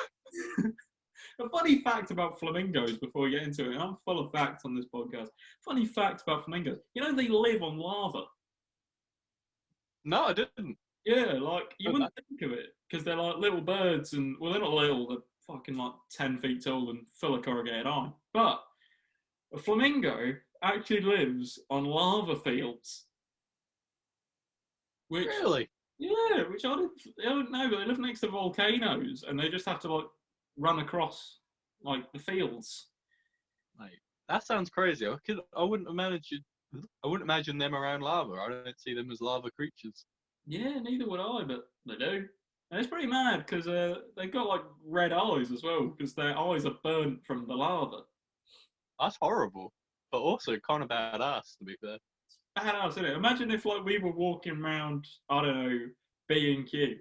A funny fact about flamingos before we get into it, and I'm full of facts on this podcast. Funny fact about flamingos. You know they live on lava. No, I didn't. Yeah, like you wouldn't think of it because they're like little birds, and well, they're not little. They're fucking like 10 feet tall and full of corrugated iron. But a flamingo actually lives on lava fields. Which, Really? yeah, which I don't know, but they live next to volcanoes and they just have to like run across like the fields. Mate, that sounds crazy. I wouldn't imagine them around lava. I don't see them as lava creatures. Yeah, neither would I, but they do. And it's pretty mad because they've got like red eyes as well because their eyes are burnt from the lava. That's horrible, but also kind of badass, to be fair. Badass, isn't it? Imagine if like we were walking around, I don't know, B&Q,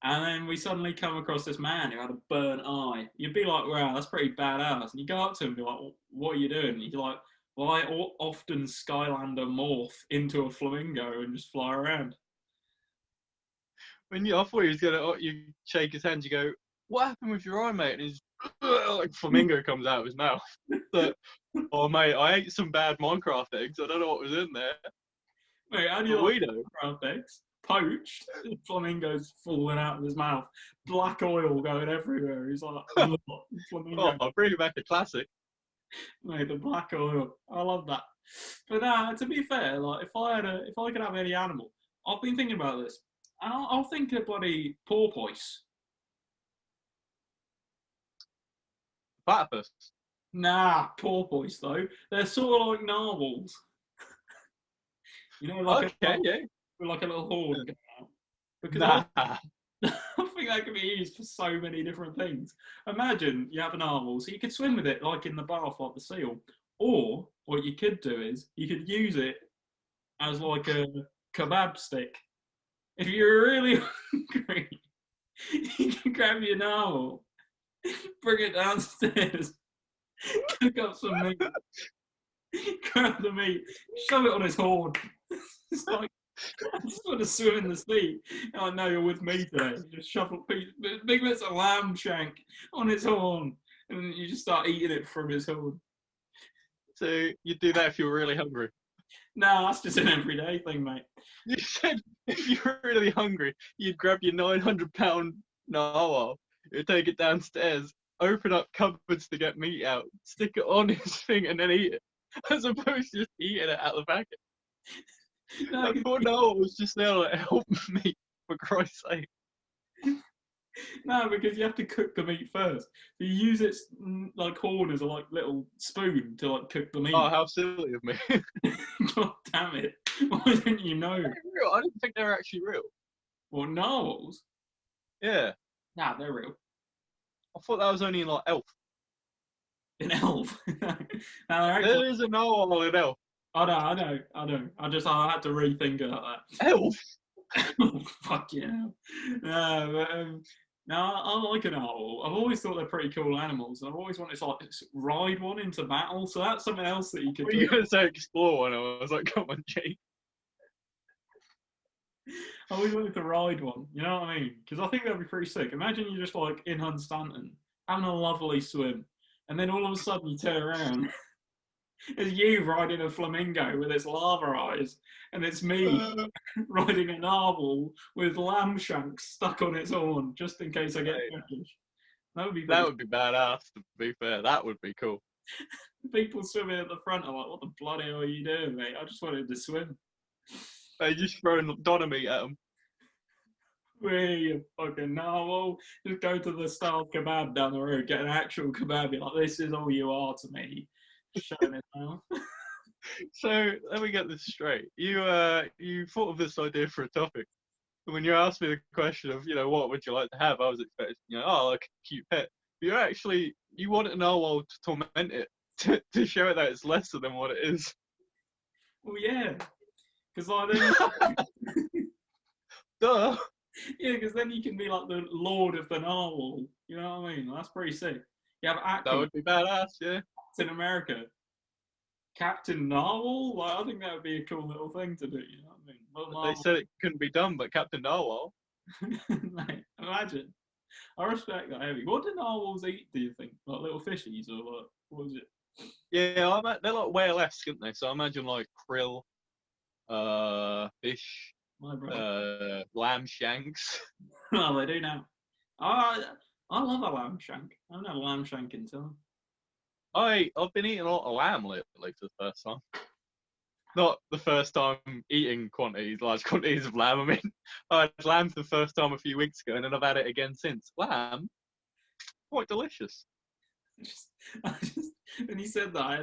and then we suddenly come across this man who had a burnt eye. You'd be like, wow, that's pretty badass. And you go up to him and be like, what are you doing? And he's like, well, I often Skylander morph into a flamingo and just fly around. I thought he was gonna, you shake his hand, you go, what happened with your eye, mate? And he's like flamingo comes out of his mouth. But, oh mate, I ate some bad Minecraft eggs. I don't know what was in there. Mate, how do you like Minecraft eggs? Poached, flamingos falling out of his mouth, black oil going everywhere. He's like, flamingo. Oh, bring back a classic. Mate, the black oil. I love that. But to be fair, like if I could have any animal, I've been thinking about this. I'll think of bloody porpoise. Platypus. Nah, porpoise though. They're sort of like narwhals. You know, like with like a little horn going out. Because I think that can be used for so many different things. Imagine you have a narwhal, so you could swim with it like in the bath, like the seal. Or what you could do is you could use it as like a kebab stick. If you're really hungry, you can grab your narwhal, bring it downstairs, cook up some meat, grab the meat, shove it on his horn. It's like, I just want to swim in the sea. I know you're with me today. Just shove a big bits of lamb shank on his horn, and you just start eating it from his horn. So you'd do that if you were really hungry? No, that's just an everyday thing, mate. You said if you were really hungry, you'd grab your 900-pound narwhal, you'd take it downstairs, open up cupboards to get meat out, stick it on his thing, and then eat it, as opposed to just eating it out the packet. No, poor narwhal was just there like, help me, for Christ's sake. No, because you have to cook the meat first. So you use its like horn as a like little spoon to like cook the meat. Oh, how silly of me! God damn it! Why didn't you know? They're real. I didn't think they were actually real. Well, narwhals? Yeah. Nah, they're real. I thought that was only in like Elf. In Elf? No, there is a narwhal in Elf. I know. I had to rethink about that. Elf? Oh, fuck yeah. No, I like an owl. I've always thought they're pretty cool animals, and I've always wanted to like ride one into battle. So that's something else that you could do. You were going to say explore one. I was like, come on, Jake. I always wanted to ride one. You know what I mean? Because I think that'd be pretty sick. Imagine you're just like in Hunstanton, having a lovely swim, and then all of a sudden you turn around. It's you riding a flamingo with its lava eyes, and it's me riding a narwhal with lamb shanks stuck on its horn, just in case I get finished. That would be badass, to be fair. That would be cool. People swimming at the front are like, what the bloody hell are you doing, mate? I just wanted to swim. They just throwing doner meat at them. Where you fucking narwhal? Just go to the Star Kebab down the road, get an actual kebab. You're like, this is all you are to me. Showing it now. So let me get this straight. You thought of this idea for a topic. And when you asked me the question of, what would you like to have, I was expecting, like a cute pet. But you want a narwhal to torment it, to show it that it's lesser than what it is. Well, yeah, because like then, Duh. yeah, because then you can be like the Lord of the Narwhal. You know what I mean? That's pretty sick. You have That Aquaman would be badass, yeah. in America, Captain Narwhal. Like, I think that would be a cool little thing to do. You know what I mean? Little They Narwhal. said it couldn't be done, but Captain Narwhal. Mate, imagine. I respect that heavy. What do narwhals eat? Do you think like little fishies or like what is it? Yeah, they're like whale-esque, aren't they? So I imagine like krill, fish, My brother. lamb shanks. Oh, they do now. I love a lamb shank. I haven't had a lamb shank in time. I've been eating a lot of lamb lately for the first time. Not the first time eating large quantities of lamb. I mean, I had lamb for the first time a few weeks ago, and then I've had it again since. Lamb, quite delicious. I just when you said that, I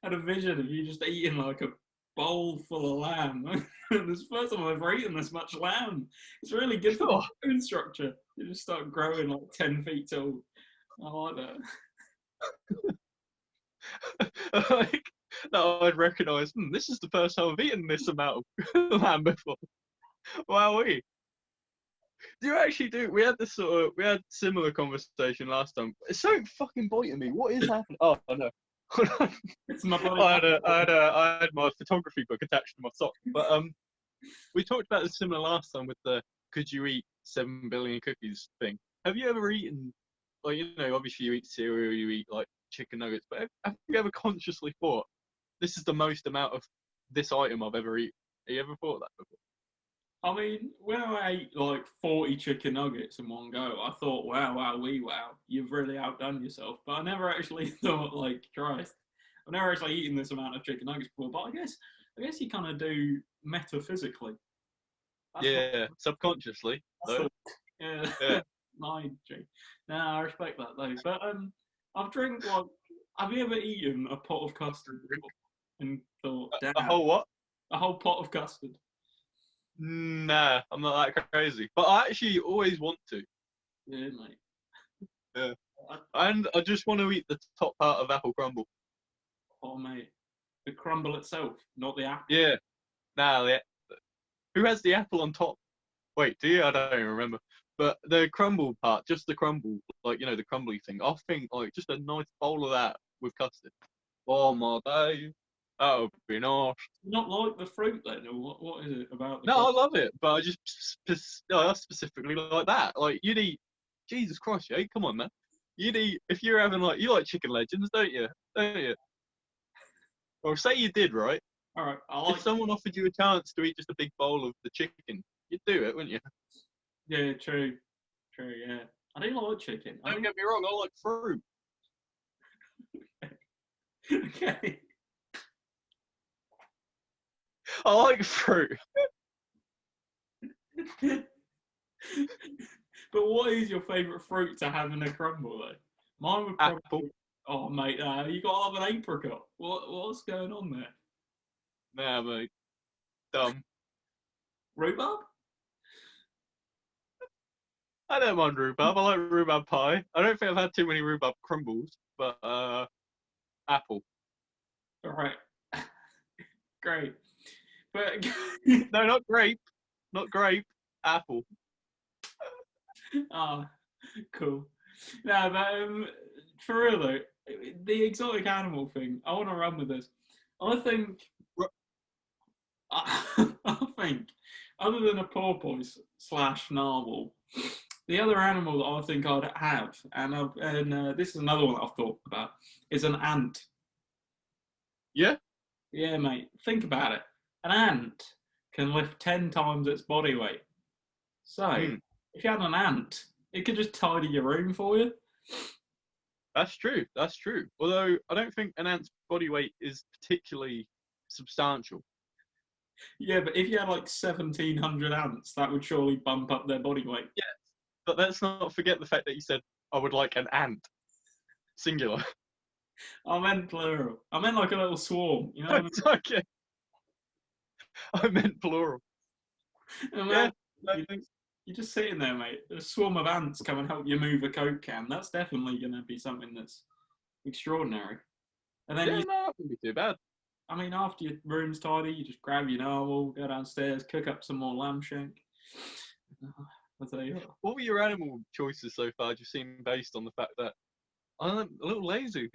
had a vision of you just eating like a bowl full of lamb. This is the first time I've ever eaten this much lamb. It's really good for the bone structure. You just start growing like 10 feet tall. I like that. Like that, I'd recognise. This is the first time I've eaten this amount of lamb before. Wowee. Do you actually do? We had similar conversation last time. It's so fucking biting me. What is happening? Oh no. It's my body. I had my photography book attached to my sock. But we talked about this similar last time with the could you eat 7 billion cookies thing. Have you ever eaten, like, obviously you eat cereal, you eat like chicken nuggets, but have you ever consciously thought this is the most amount of this item I've ever eaten? Have you ever thought that before? I mean, when I ate like 40 chicken nuggets in one go, I thought, wow, you've really outdone yourself. But I never actually thought, like, Christ, I've never actually eaten this amount of chicken nuggets before. But I guess you kind of do metaphysically. Yeah, subconsciously. Yeah, Yeah. my G. Nah, I respect that though. But I've drank like. Have you ever eaten a pot of custard before and thought, damn, A whole what? a whole pot of custard? Nah, I'm not that crazy. But I actually always want to. Yeah, mate. Yeah. And I just want to eat the top part of apple crumble. Oh, mate. The crumble itself, not the apple. Yeah. Nah, who has the apple on top? Wait, do you? I don't even remember. But the crumble part, just the crumble, like, the crumbly thing. I think, like, just a nice bowl of that with custard. Oh, my day. That would be nice. Not like the fruit then, or what is it about the No, I crumble? love it, but I just I specifically like that. Like, you'd eat, Jesus Christ, yeah, come on, man. You'd eat, if you're having, like, you like chicken legends, don't you? Don't you? Or say you did, right? All right, If someone offered you a chance to eat just a big bowl of the chicken, you'd do it, wouldn't you? Yeah, true, yeah. I do like chicken. Don't get me wrong, I like fruit. Okay. I like fruit. But what is your favourite fruit to have in a crumble though? Mine would probably. Apple. Oh mate, you got to have an apricot. What's going on there? Nah, mate. Dumb. Rhubarb? I don't mind rhubarb. I like rhubarb pie. I don't think I've had too many rhubarb crumbles, but apple. All right. Great. But No, not grape. Not grape. Apple. cool. No, but for real though, the exotic animal thing, I want to run with this. I think, I think, other than a porpoise / narwhal, the other animal that I think I'd have, and this is another one that I've thought about, is an ant. Yeah? Yeah, mate. Think about it. An ant can lift 10 times its body weight. So, if you had an ant, it could just tidy your room for you. That's true. That's true. Although I don't think an ant's body weight is particularly substantial. Yeah, but if you had like 1,700 ants, that would surely bump up their body weight. Yes, but let's not forget the fact that you said I would like an ant. Singular. I meant plural. I meant like a little swarm. You know what It's okay. I meant plural. I mean? Yeah. Imagine you, you're just sitting there, mate. A swarm of ants come and help you move a Coke can. That's definitely going to be something that's extraordinary. And then Yeah, you, no, that wouldn't be too bad. I mean, after your room's tidy, you just grab your narwhal, go downstairs, cook up some more lamb shank. I'll tell you what. What were your animal choices so far? Do you seem based on the fact that I'm a little lazy?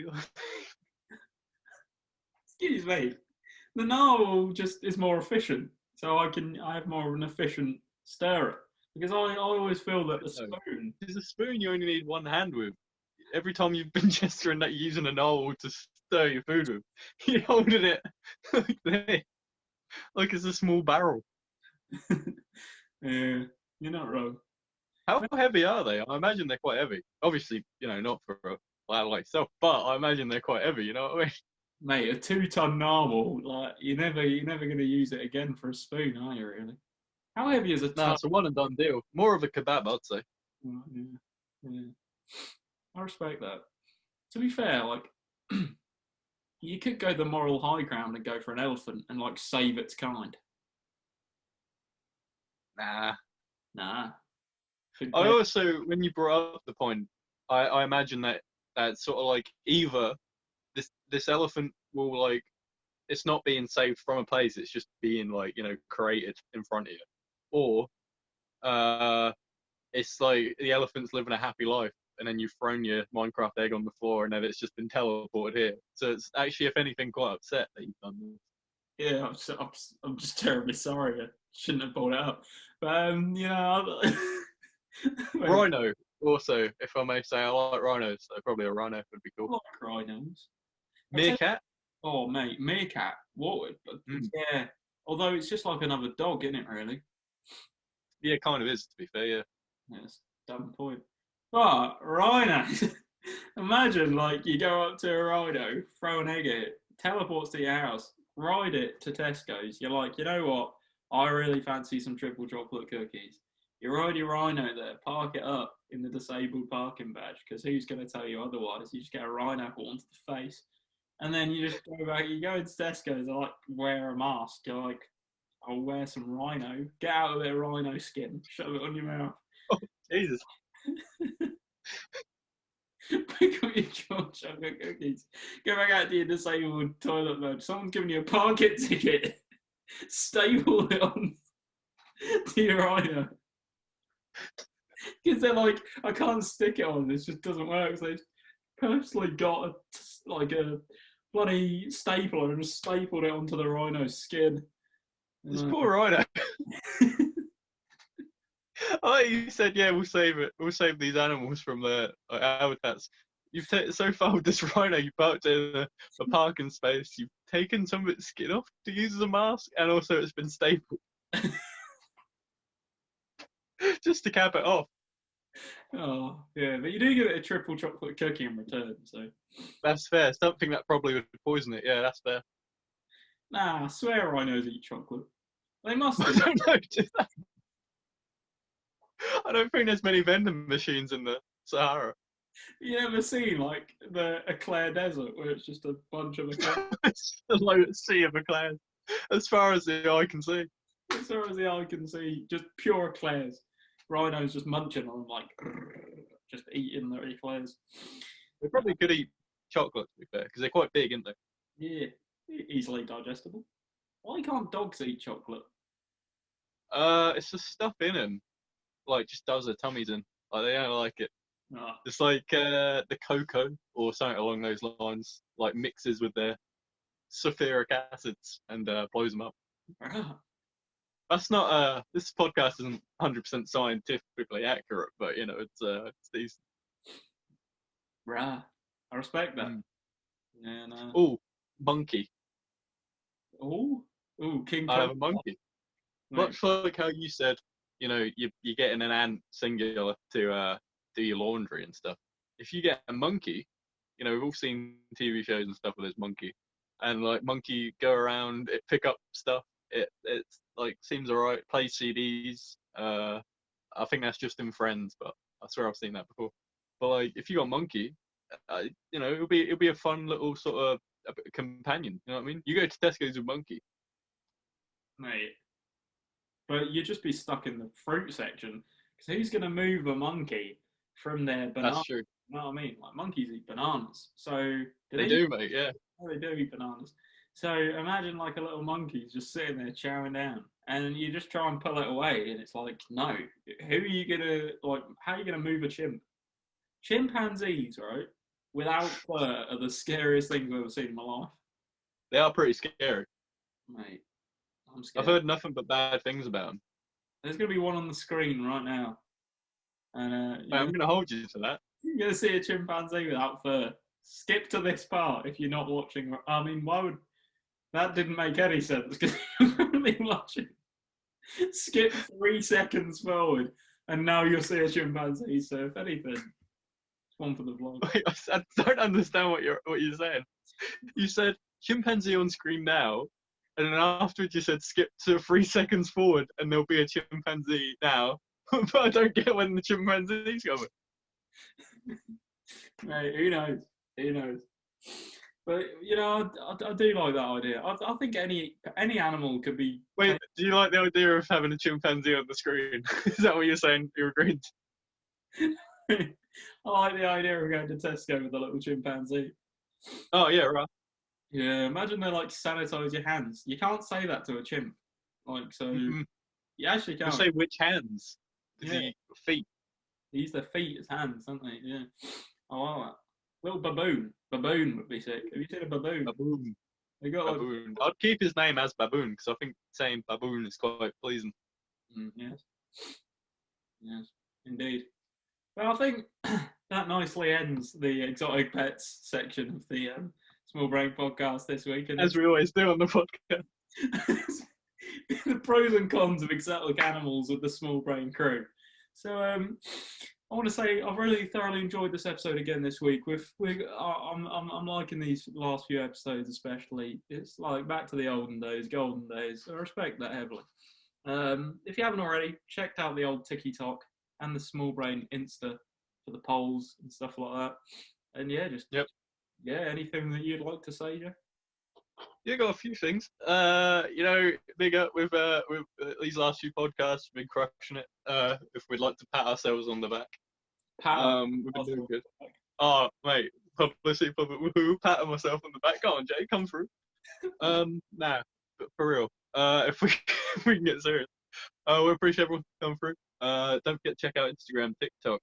Excuse me. The narwhal just is more efficient, so I have more of an efficient stirrer because I always feel that the No. spoon. There's a spoon you only need one hand with. Every time you've been gesturing that you're using a narwhal to stir your food with, you're holding it like this, like it's a small barrel. Yeah, you're not wrong. How heavy are they? I imagine they're quite heavy. Obviously, not for a lad like yourself, but I imagine they're quite heavy. You know what I mean? Mate, a 2 ton narwhal, like you're never going to use it again for a spoon, are you? Really? How heavy is a Nah, ton? it's a one and done deal. More of a kebab, I'd say. Yeah, yeah. I respect that. To be fair, like you could go the moral high ground and go for an elephant and like save its kind. Nah. Nah, think I they also, when you brought up the point, I imagine that that's sort of like either this elephant will like it's not being saved from a place, it's just being like created in front of you, or uh, it's like the elephant's living a happy life, and then you've thrown your Minecraft egg on the floor, and then it's just been teleported here. So it's actually, if anything, quite upset that you've done this. Yeah, I'm just terribly sorry. I shouldn't have brought it up. But wait, Rhino, also, if I may say, I like rhinos, so probably a rhino would be I cool. like rhinos. I tell you, Meerkat. oh mate, meerkat. What? Mm. Yeah. Although it's just like another dog, isn't it? Really? Yeah, kind of is, to be fair. Yeah. Yes, dumb point. But rhinos. Imagine like you go up to a rhino, throw an egg at it, teleports to your house, ride it to Tesco's. You're like, you know what? I really fancy some triple chocolate cookies. You ride your rhino there, park it up in the disabled parking badge, because who's going to tell you otherwise? You just get a rhino horn to the face. And then you just go back, you go into Tesco's, I like wear a mask. You're like, I'll wear some rhino, get out a bit of rhino skin, shove it on your mouth. Oh, Jesus. Pick up your chocolate cookies. Go back out to your disabled toilet mode. Someone's giving you a parking ticket. Staple it on to your rhino. Because they're like, I can't stick it on. This just doesn't work. So they've personally got a bloody stapler and just stapled it onto the rhino's skin. This poor rhino. Oh, you said, yeah, we'll save it. We'll save these animals from their habitats. You've so far with this rhino, you parked it in a parking space. You've taken some of its skin off to use as a mask, and also it's been stapled just to cap it off. Oh, yeah, but you do get a triple chocolate cookie in return, so. That's fair. Something that probably would poison it. Yeah, that's fair. Nah, I swear rhinos eat chocolate. They must I do. don't know. I don't think there's many vending machines in the Sahara. You ever seen like the Eclair Desert where it's just a bunch of eclairs? It's a low sea of eclairs, as far as the eye can see. As far as the eye can see, just pure eclairs. Rhinos just munching on them, like just eating their eclairs. They probably could eat chocolate, to be fair, because they're quite big, aren't they? Yeah, easily digestible. Why can't dogs eat chocolate? It's the stuff in them, like just does their tummies in. Like they don't like it. Ah, It's like the cocoa or something along those lines, like mixes with their sulfuric acids and blows them up. ah. That's not this podcast isn't 100% scientifically accurate, but it's these. Rah. I respect that. Mm. Yeah, no. Oh, monkey. Oh, King I have Cobra. a monkey. Mate, Much like how you said, you're getting an ant singular to do your laundry and stuff. If you get a monkey, we've all seen TV shows and stuff with this monkey, and like monkey go around, it pick up stuff. It's like seems alright. Play CDs. I think that's just in Friends, but I swear I've seen that before. But like, if you got monkey, it'll be a fun little sort of a companion. You know what I mean? You go to Tesco's with Monkey. Mate. But you'd just be stuck in the fruit section. Because who's going to move a monkey from their banana? That's true. You know what I mean? Like, monkeys eat bananas. So, They do, mate, yeah. Oh, they do eat bananas. So, imagine like a little monkey just sitting there chowing down. And you just try and pull it away. And it's like, no. Who are you going to, like, how are you going to move a chimp? Chimpanzees, right? Without fur are the scariest things I've ever seen in my life. They are pretty scary. Mate, I'm scared. I've heard nothing but bad things about them. There's going to be one on the screen right now. And I'm going to hold you to that. You're going to see a chimpanzee without fur. Skip to this part if you're not watching. I mean, why would... That didn't make any sense because you're only watching. Skip 3 seconds forward and now you'll see a chimpanzee. So if anything, it's one for the vlog. Wait, I don't understand what you're saying. You said chimpanzee on screen now, and then afterwards you said skip to 3 seconds forward and there'll be a chimpanzee now. But I don't get when the chimpanzee's coming. Mate, who knows? Who knows? But, you know, I do like that idea. I think any animal could be... Wait, do you like the idea of having a chimpanzee on the screen? Is that what you're saying? You're agreeing? I like the idea of going to Tesco with a little chimpanzee. Oh, yeah, right. Yeah, imagine they like sanitize your hands. You can't say that to a chimp. Like, so... Mm-hmm. You actually can't. You say which hands? Yeah. Feet. They use their feet as hands, don't they? Yeah. I like that. Little baboon. Baboon would be sick. Have you seen a baboon? Baboon. They got Baboon. I'd keep his name as Baboon because I think saying baboon is quite pleasing. Yes. Yes, indeed. Well, I think that nicely ends the exotic pets section of the Small Brain podcast this week. And as we always do on the podcast. The pros and cons of exotic animals with the Small Brain crew. So I want to say I've really thoroughly enjoyed this episode again this week. I'm liking these last few episodes especially. It's like back to the olden days, golden days. I respect that heavily. If you haven't already, checked out the old TikTok and the Small Brain Insta for the polls and stuff like that. And yeah, anything that you'd like to say, Joe? Yeah, got a few things. Big up with these last few podcasts. We've been crushing it. If we'd like to pat ourselves on the back. We've been doing good. Oh, mate, publicity, woohoo, patting myself on the back. Go on, Jay, come through. Nah, but for real. If we can get serious. We appreciate everyone come through. Don't forget to check out Instagram, TikTok.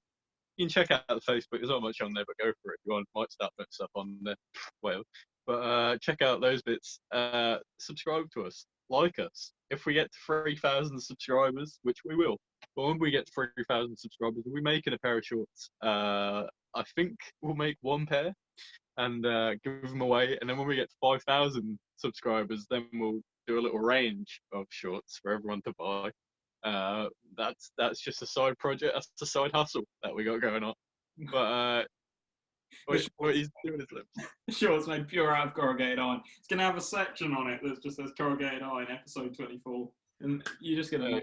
You can check out the Facebook. There's not much on there, but go for it. If you want, might start putting stuff on there. Well. But check out those bits. Subscribe to us. Like us. If we get to 3,000 subscribers, which we will, but when we get to 3,000 subscribers, we'll be making a pair of shorts. I think we'll make 1 pair and give them away. And then when we get to 5,000 subscribers, then we'll do a little range of shorts for everyone to buy. That's just a side project. That's a side hustle that we got going on. But what he's doing his lips. Sure, it's made pure out of corrugated iron. It's going to have a section on it that just says corrugated iron, episode 24. And you're just going to...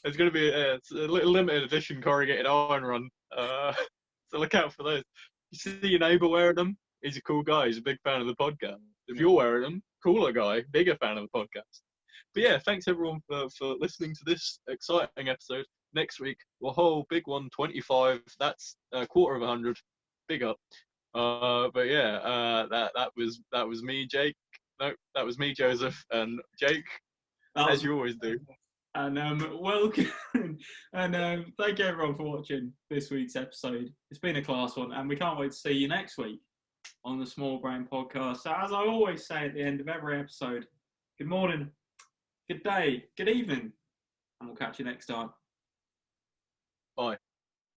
It's going to be it's a little limited edition corrugated iron run. So look out for those. You see your neighbour wearing them? He's a cool guy. He's a big fan of the podcast. If you're wearing them, cooler guy, bigger fan of the podcast. But yeah, thanks everyone for listening to this exciting episode. Next week, a whole big one, 25. That's a quarter of 100. Big up. But yeah, that was me, Jake. No, that was me, Joseph, and Jake, as you always do. And welcome, and thank you everyone for watching this week's episode. It's been a class one, and we can't wait to see you next week on the Small Brain Podcast. So as I always say at the end of every episode, good morning, good day, good evening, and we'll catch you next time.